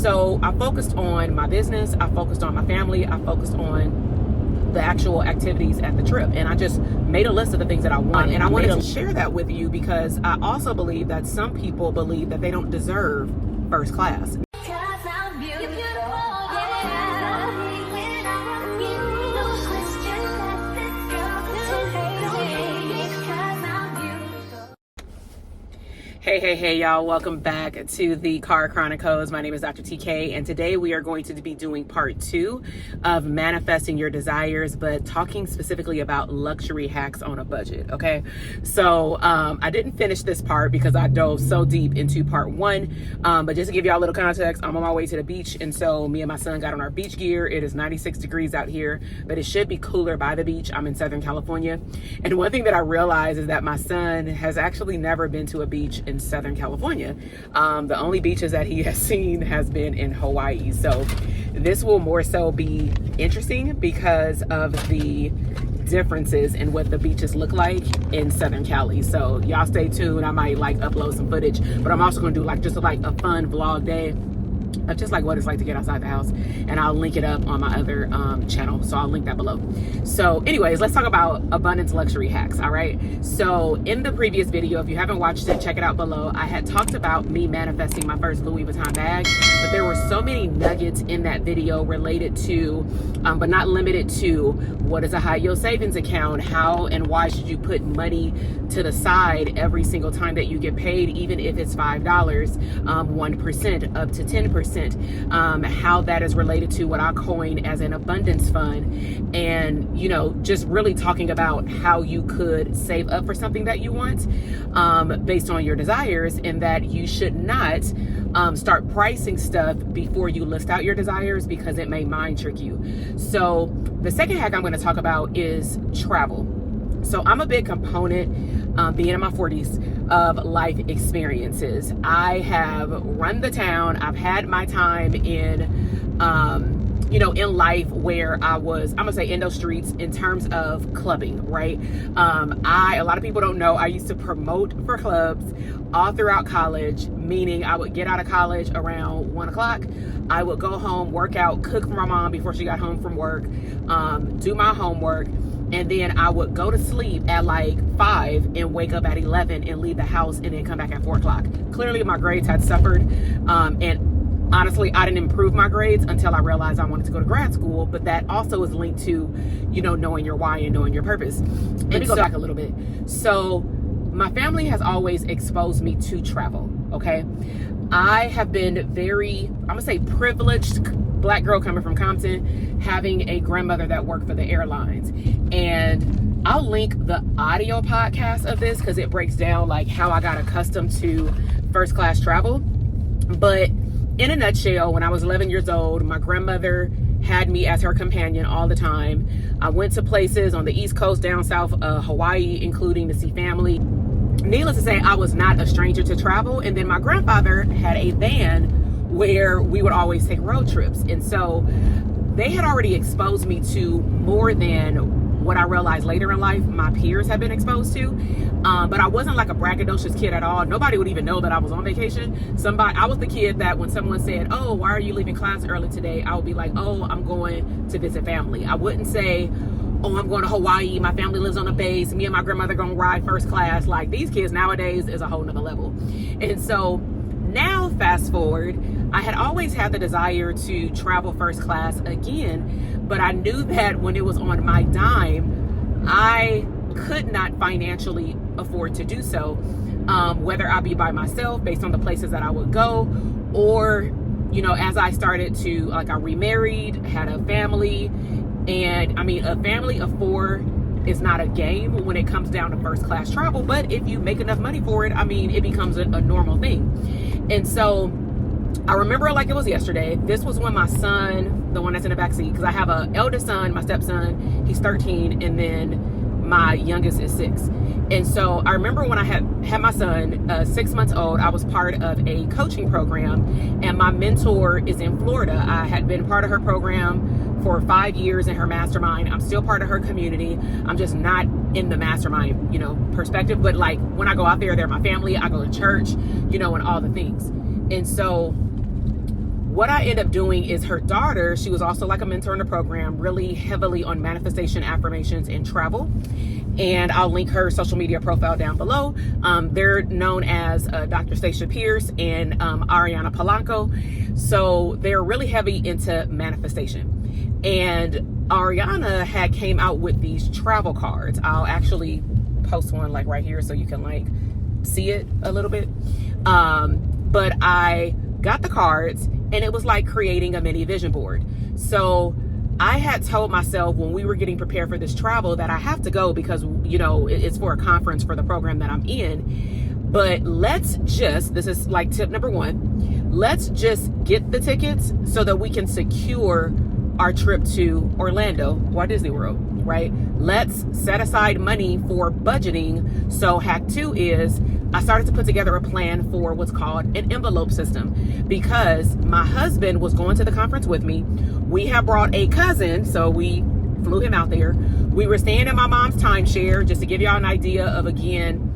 So I focused on my business, I focused on my family, I focused on the actual activities at the trip, and I just made a list of the things that I wanted, and I wanted to share that with you because I also believe that some people believe that they don't deserve first class. Hey, y'all. Welcome back to the Car Chronicles. My name is Dr. TK, and today we are going to be doing part 2 of manifesting your desires, but talking specifically about luxury hacks on a budget, okay? So I didn't finish this part because I dove so deep into part 1, but just to give y'all a little context, I'm on my way to the beach, and so me and my son got on our beach gear. It is 96 degrees out here, but it should be cooler by the beach. I'm in Southern California, and one thing that I realized is that my son has actually never been to a beach in Southern California. The only beaches that he has seen has been in Hawaii. So this will more so be interesting because of the differences in what the beaches look like in Southern Cali. So y'all stay tuned. I might upload some footage, but I'm also gonna do just a fun vlog day of just what it's like to get outside the house, and I'll link it up on my other channel, so I'll link that below. So anyways, let's talk about abundance luxury hacks. All right, so in the previous video, if you haven't watched it, check it out below. I had talked about me manifesting my first Louis Vuitton bag, but there were so many nuggets in that video related to but not limited to, what is a high yield savings account, how and why should you put money to the side every single time that you get paid, even if it's $5, 1% up to 10%, how that is related to what I coin as an abundance fund, and just really talking about how you could save up for something that you want based on your desires, and that you should not start pricing stuff before you list out your desires because it may mind trick you. So the second hack I'm going to talk about is travel. So I'm a big component, being in my 40s, of life experiences. I have run the town. I've had my time in, in life where I'm gonna say in those streets in terms of clubbing, right? A lot of people don't know, I used to promote for clubs all throughout college, meaning I would get out of college around 1 o'clock. I would go home, work out, cook for my mom before she got home from work, do my homework, and then I would go to sleep at 5 and wake up at 11 and leave the house and then come back at 4 o'clock. Clearly my grades had suffered, and honestly, I didn't improve my grades until I realized I wanted to go to grad school, but that also is linked to, knowing your why and knowing your purpose. Let me go back a little bit. So my family has always exposed me to travel, okay? I have been very, I'm gonna say privileged Black girl coming from Compton, having a grandmother that worked for the airlines. And I'll link the audio podcast of this because it breaks down how I got accustomed to first class travel. But in a nutshell, when I was 11 years old, my grandmother had me as her companion all the time. I went to places on the East Coast, down south, Hawaii, including to see family. Needless to say, I was not a stranger to travel. And then my grandfather had a van where we would always take road trips. And so they had already exposed me to more than what I realized later in life my peers had been exposed to. But I wasn't a braggadocious kid at all. Nobody would even know that I was on vacation. I was the kid that when someone said, "Oh, why are you leaving class early today?" I would be like, "Oh, I'm going to visit family." I wouldn't say, "Oh, I'm going to Hawaii. My family lives on a base. Me and my grandmother gonna ride first class." These kids nowadays is a whole nother level. And so now fast forward, I had always had the desire to travel first class again, but I knew that when it was on my dime, I could not financially afford to do so, whether I be by myself based on the places that I would go, or, as I started to, I remarried, had a family, and a family of 4 is not a game when it comes down to first class travel, but if you make enough money for it, it becomes a normal thing. And so I remember it like it was yesterday. This was when my son, the one that's in the back seat, because I have an eldest son, my stepson, he's 13, and then my youngest is 6. And so I remember when I had my son, 6 months old, I was part of a coaching program, and my mentor is in Florida. I had been part of her program for 5 years in her mastermind. I'm still part of her community. I'm just not in the mastermind, perspective. But when I go out there, they're my family. I go to church, and all the things. And so what I ended up doing is her daughter, she was also like a mentor in the program, really heavily on manifestation, affirmations, and travel. And I'll link her social media profile down below. They're known as Dr. Stacia Pierce and Ariana Polanco. So they're really heavy into manifestation. And Ariana had came out with these travel cards. I'll actually post one like right here so you can like see it a little bit. But I got the cards and it was like creating a mini vision board. So I had told myself when we were getting prepared for this travel that I have to go because, you know, it's for a conference for the program that I'm in. But this is like tip number one, let's just get the tickets so that we can secure our trip to Orlando, Walt Disney World, right? Let's set aside money for budgeting. So hack 2 is I started to put together a plan for what's called an envelope system because my husband was going to the conference with me. We had brought a cousin, so we flew him out there. We were staying in my mom's timeshare, just to give y'all an idea of, again,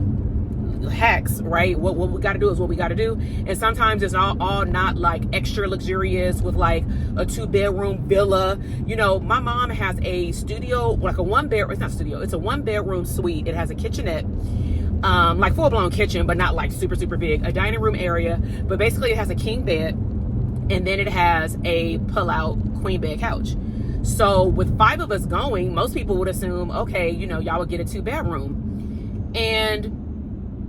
hacks, right? What we got to do is what we got to do. And sometimes it's all not like extra luxurious with like a 2-bedroom villa. You know, my mom has a studio, like a 1-bedroom, it's not studio, it's a 1-bedroom suite. It has a kitchenette, like full-blown kitchen, but not like super, super big, a dining room area. But basically it has a king bed and then it has a pull-out queen bed couch. So with 5 of us going, most people would assume, okay, you know, y'all would get a 2-bedroom. And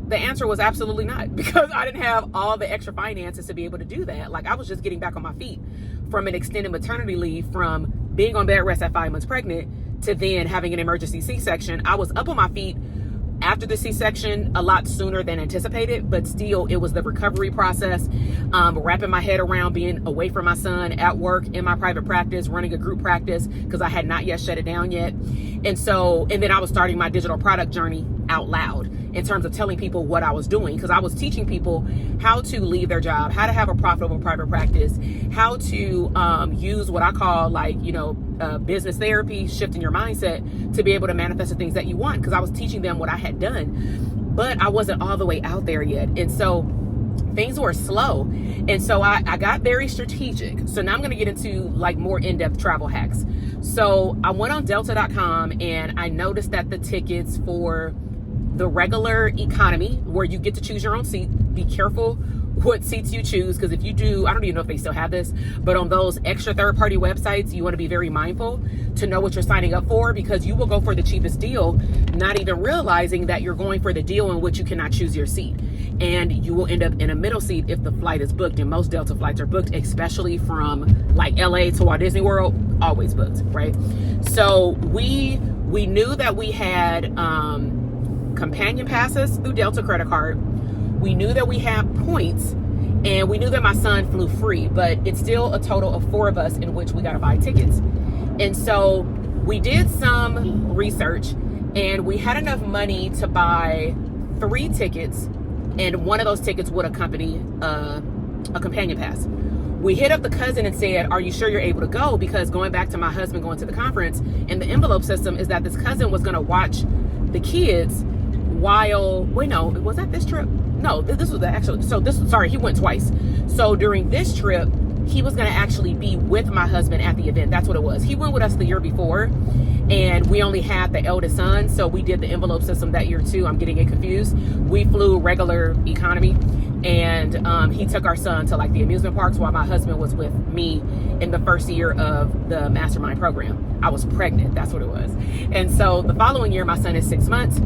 the answer was absolutely not, because I didn't have all the extra finances to be able to do that. Like I was just getting back on my feet from an extended maternity leave, from being on bed rest at 5 months pregnant to then having an emergency C-section. I was up on my feet after the C-section a lot sooner than anticipated, but still it was the recovery process, wrapping my head around being away from my son, at work, in my private practice, running a group practice because I had not yet shut it down yet. And then I was starting my digital product journey out loud in terms of telling people what I was doing, because I was teaching people how to leave their job, how to have a profitable private practice, how to use what I call business therapy, shifting your mindset to be able to manifest the things that you want, because I was teaching them what I had done, but I wasn't all the way out there yet. And so things were slow. And so I got very strategic. So now I'm going to get into like more in-depth travel hacks. So I went on delta.com and I noticed that the tickets for the regular economy, where you get to choose your own seat, be careful what seats you choose, because if you do, I don't even know if they still have this, but on those extra third-party websites, you want to be very mindful to know what you're signing up for, because you will go for the cheapest deal, not even realizing that you're going for the deal in which you cannot choose your seat. And you will end up in a middle seat if the flight is booked, and most Delta flights are booked, especially from like LA to Walt Disney World, always booked, right? So we knew that we had companion passes through Delta credit card. We knew that we had points, and we knew that my son flew free, but it's still a total of 4 of us in which we got to buy tickets. And so we did some research, and we had enough money to buy 3 tickets, and one of those tickets would accompany a companion pass. We hit up the cousin and said, are you sure you're able to go? Because going back to my husband going to the conference, and the envelope system is that this cousin was going to watch the kids was that this trip? No, this was the actual, he went twice. So during this trip, he was going to actually be with my husband at the event. That's what it was. He went with us the year before, and we only had the eldest son, so we did the envelope system that year too. I'm getting it confused. We flew regular economy, and he took our son to like the amusement parks while my husband was with me in the first year of the mastermind program. I was pregnant, that's what it was. And so the following year, my son is 6 months,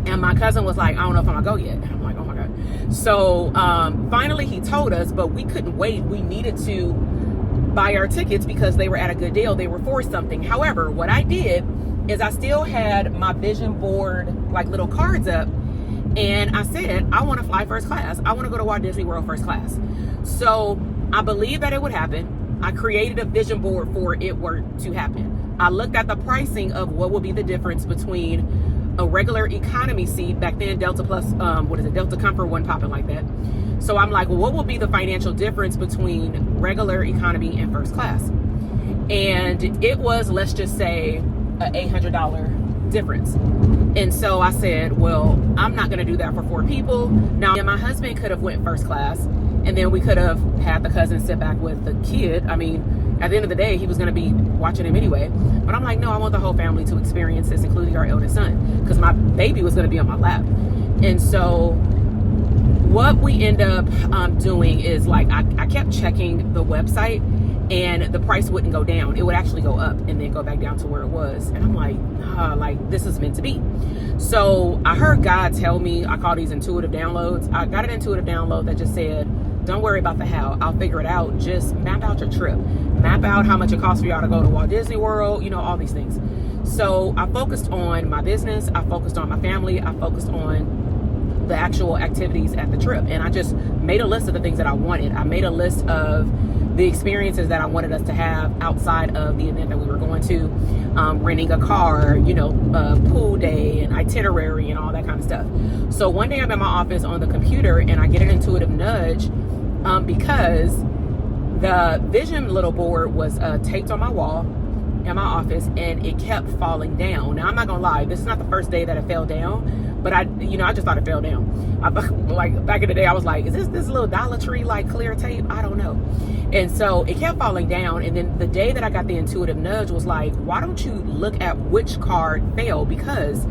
and my cousin was like, I don't know if I'm gonna go yet. And I'm like, oh my God. So finally he told us, but we couldn't wait. We needed to buy our tickets because they were at a good deal. They were for something. However, what I did is I still had my vision board, like little cards up. And I said, I want to fly first class. I want to go to Walt Disney World first class. So I believed that it would happen. I created a vision board for it were to happen. I looked at the pricing of what would be the difference between a regular economy seat. Back then, Delta Plus, Delta Comfort wasn't popping like that. So I'm like, well, what will be the financial difference between regular economy and first class? And it was, let's just say, an $800 difference. And so I said, well, I'm not going to do that for 4 people. Now, my husband could have went first class, And then we could have had the cousin sit back with the kid. I mean, at the end of the day, he was going to be watching him anyway. But I'm like, no, I want the whole family to experience this, including our eldest son, because my baby was going to be on my lap. And so what we end up doing is, like, I kept checking the website, and the price wouldn't go down. It would actually go up and then go back down to where it was. And I'm like, like, this is meant to be. So I heard God tell me, I call these intuitive downloads. I got an intuitive download that just said, don't worry about the how. I'll figure it out. Just map out your trip. Map out how much it costs for y'all to go to Walt Disney World, you know, all these things. So I focused on my business. I focused on my family. I focused on the actual activities at the trip. And I just made a list of the things that I wanted. I made a list of the experiences that I wanted us to have outside of the event that we were going to, renting a car, you know, pool day and itinerary and all that kind of stuff. So one day I'm in my office on the computer and I get an intuitive nudge because the vision little board was taped on my wall in my office and it kept falling down. Now, I'm not gonna lie, this is not the first day that it fell down, but I just thought it fell down. Like back in the day, I was like, is this little Dollar Tree like clear tape? I don't know. And so it kept falling down. And then the day that I got the intuitive nudge was like, why don't you look at which card fell? Because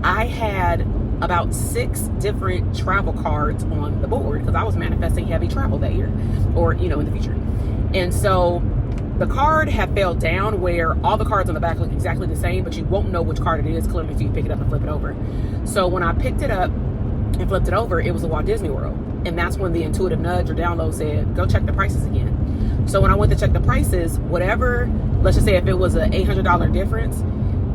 I had about 6 different travel cards on the board because I was manifesting heavy travel that year, or, you know, in the future. And so the card had fell down where all the cards on the back look exactly the same, but you won't know which card it is clearly until you pick it up and flip it over. So when I picked it up and flipped it over, it was the Walt Disney World. And that's when the intuitive nudge or download said, go check the prices again. So when I went to check the prices, whatever, let's just say if it was an $800 difference,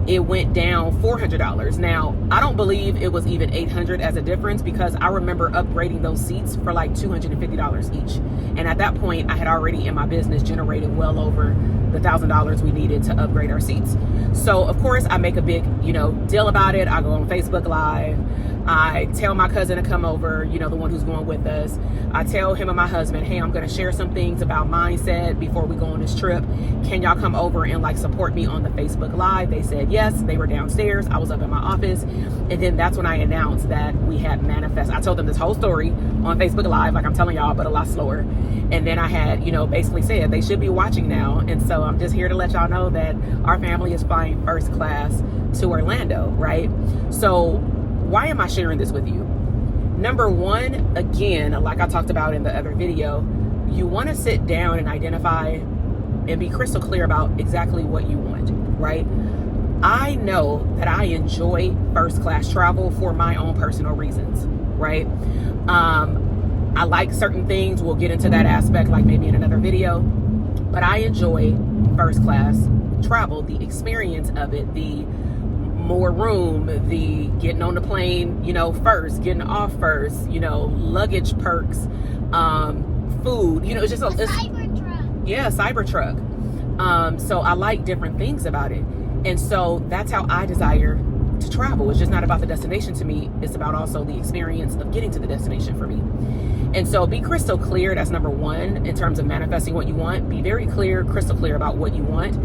it went down $400. Now, I don't believe it was even $800 as a difference because I remember upgrading those seats for like $250 each. And at that point, I had already in my business generated well over the $1,000 we needed to upgrade our seats. So of course I make a big, deal about it. I go on Facebook Live. I tell my cousin to come over, the one who's going with us. I tell him and my husband, hey, I'm going to share some things about mindset before we go on this trip. Can y'all come over and support me on the Facebook Live? They said yes. They were downstairs. I was up in my office. And then that's when I announced that we had manifest. I told them this whole story on Facebook Live, like I'm telling y'all, but a lot slower. And then I had, basically said they should be watching now. And so I'm just here to let y'all know that our family is flying first class to Orlando, right? So why am I sharing this with you? Number one, again, like I talked about in the other video, you want to sit down and identify and be crystal clear about exactly what you want, right? I know that I enjoy first class travel for my own personal reasons, right? I like certain things. We'll get into that aspect like maybe in another video, but I enjoy first class travel, the experience of it, the more room, the getting on the plane, first, getting off first, luggage perks, food, it's just it's Cybertruck. Yeah, Cybertruck. So I like different things about it. And so that's how I desire to travel. It's just not about the destination to me. It's about also the experience of getting to the destination for me. And so be crystal clear. That's number one in terms of manifesting what you want. Be very clear, crystal clear about what you want.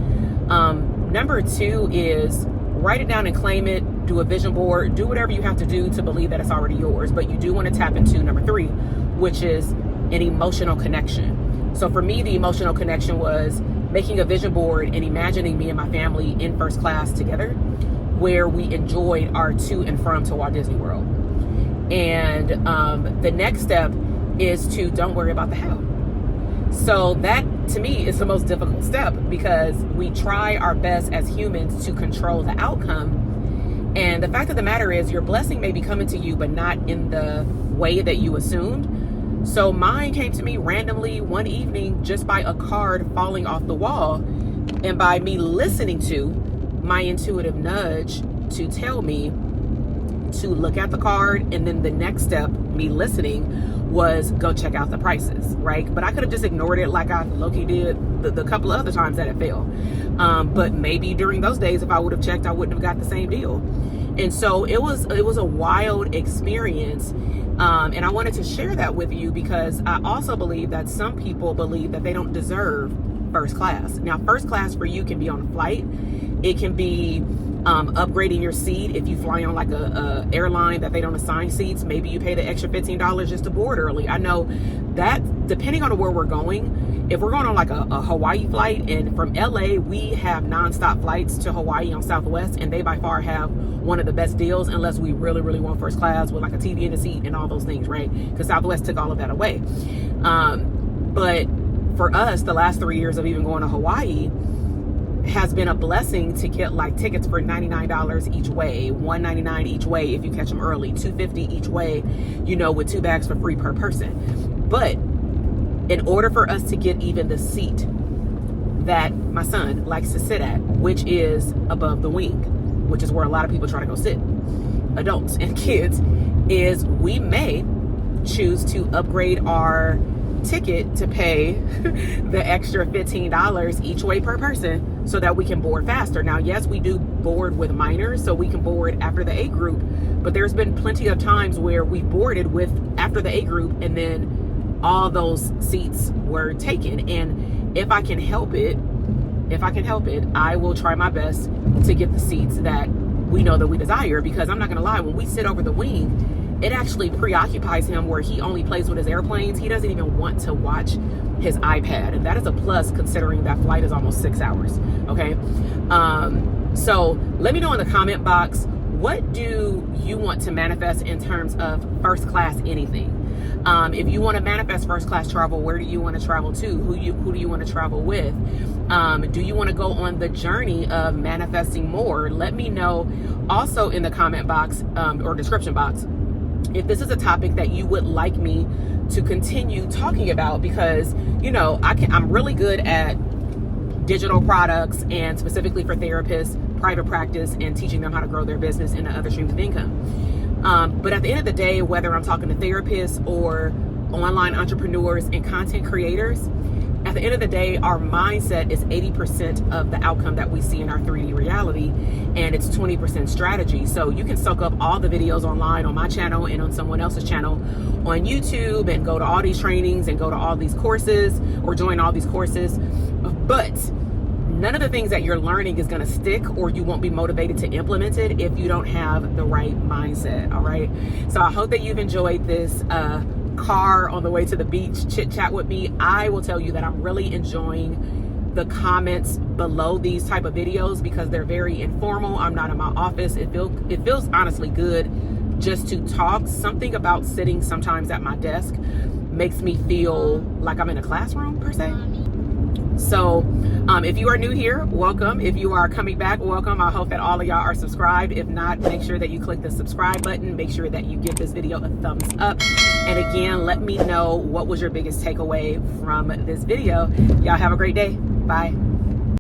Number two is write it down and claim it. Do a vision board. Do whatever you have to do to believe that it's already yours. But you do want to tap into number three, which is an emotional connection. So for me, the emotional connection was making a vision board and imagining me and my family in first class together, where we enjoyed our to and from to Walt Disney World. And the next step is to don't worry about the how. So that, to me, is the most difficult step because we try our best as humans to control the outcome. And the fact of the matter is your blessing may be coming to you, but not in the way that you assumed. So mine came to me randomly one evening just by a card falling off the wall and by me listening to my intuitive nudge to tell me to look at the card. And then the next step, me listening, was go check out the prices, right? But I could have just ignored it like I low-key did the couple of other times that it fell. But maybe during those days, if I would have checked, I wouldn't have got the same deal. And so it was a wild experience. And I wanted to share that with you because I also believe that some people believe that they don't deserve first class. Now, first class for you can be on a flight. It can be upgrading your seat. If you fly on like a airline that they don't assign seats, maybe you pay the extra $15 just to board early. I know that depending on where we're going, if we're going on like a Hawaii flight, and from LA, we have nonstop flights to Hawaii on Southwest, and they by far have one of the best deals, unless we really, really want first class with like a TV in the seat and all those things, right? Because Southwest took all of that away. But for us, the last 3 years of even going to Hawaii has been a blessing to get like tickets for $99 each way, $199 each way if you catch them early, $250 each way, you know, with 2 bags for free per person. But in order for us to get even the seat that my son likes to sit at, which is above the wing, which is where a lot of people try to go sit, adults and kids, is we may choose to upgrade our ticket to pay the extra $15 each way per person so that we can board faster. Now, yes, we do board with minors, so we can board after the A group, but there's been plenty of times where we boarded with after the A group and then all those seats were taken. And if I can help it, I will try my best to get the seats that we know that we desire, because I'm not gonna lie, when we sit over the wing, it actually preoccupies him where he only plays with his airplanes. He doesn't even want to watch his iPad. And that is a plus considering that flight is almost 6 hours, okay? So let me know in the comment box, what do you want to manifest in terms of first class anything? If you want to manifest first class travel, where do you want to travel to? Who do you want to travel with? Do you want to go on the journey of manifesting more? Let me know also in the comment box or description box if this is a topic that you would like me to continue talking about, because, you know, I'm really good at digital products, and specifically for therapists, private practice, and teaching them how to grow their business into other streams of income. But at the end of the day, whether I'm talking to therapists or online entrepreneurs and content creators, at the end of the day, our mindset is 80% of the outcome that we see in our 3D reality, and it's 20% strategy. So you can soak up all the videos online on my channel and on someone else's channel on YouTube, and go to all these trainings and go to all these courses or join all these courses. But none of the things that you're learning is going to stick, or you won't be motivated to implement it if you don't have the right mindset. All right. So I hope that you've enjoyed this car on the way to the beach chit chat with me. I will tell you that I'm really enjoying the comments below these type of videos because they're very informal. I'm not in my office. It feels honestly good just to talk. Something about sitting sometimes at my desk makes me feel like I'm in a classroom per se. So if you are new here, welcome. If you are coming back, welcome. I hope that all of y'all are subscribed. If not, make sure that you click the subscribe button. Make sure that you give this video a thumbs up. And again, let me know what was your biggest takeaway from this video. Y'all have a great day. Bye.